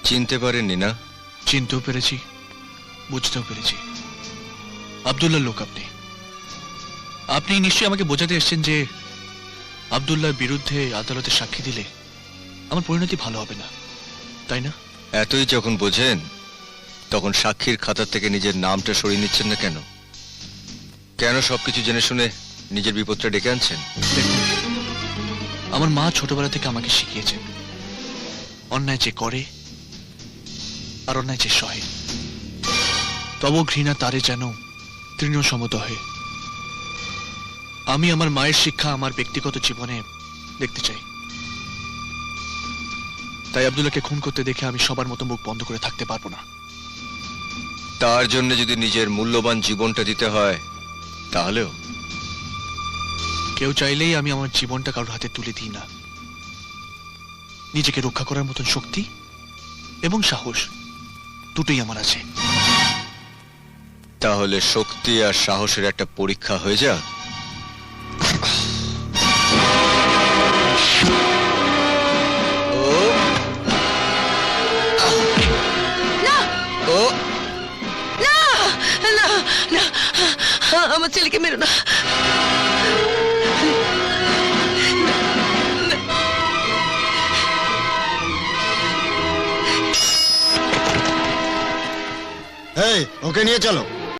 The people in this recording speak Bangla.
চিনতে পারেননি না? চিনতেও পেরেছি, বুঝতেও পেরেছি। আব্দুল্লাহর লোক আপনি। আপনি নিশ্চয়ই আমাকে বোঝাতে এসেছেন যে আব্দুল্লাহর বিরুদ্ধে আদালতে সাক্ষী দিলে আমার পরিণতি ভালো হবে না, তাই না? এতই যখন বোঝেন তখন সাক্ষীর খাতা থেকে নিজের নামটা সরিয়ে নিচ্ছেন না কেন? কেন সবকিছু জেনে শুনে নিজের বিপদটা ডেকে আনছেন? দেখুন, আমার মা ছোটবেলা থেকে আমাকে শিখিয়েছেন অন্যায় যে করে আর অন্যায় যে সহে তব ঘৃণা তারে যেন তৃণ সমত হয়ে। আমি আমার মায়ের শিক্ষা আমার ব্যক্তিগত জীবনে দেখতে চাই। তাই আব্দুল্লাহকে খুন করতে দেখে আমি সবার মতো মুখ বন্ধ করে থাকতে পারবো না। তার জন্য যদি নিজের মূল্যবান জীবনটা দিতে হয় তাহলেও? কেউ চাইলেই আমি আমার জীবনটা কারোর হাতে তুলে দিই না। নিজেকে রক্ষা করার মতন শক্তি এবং সাহস দুটোই আমার আছে। তাহলে শক্তি আর সাহসের একটা পরীক্ষা হয়ে যাক। আমার ছেলেকে মেরো না। এই, ওকে নিয়ে চলো।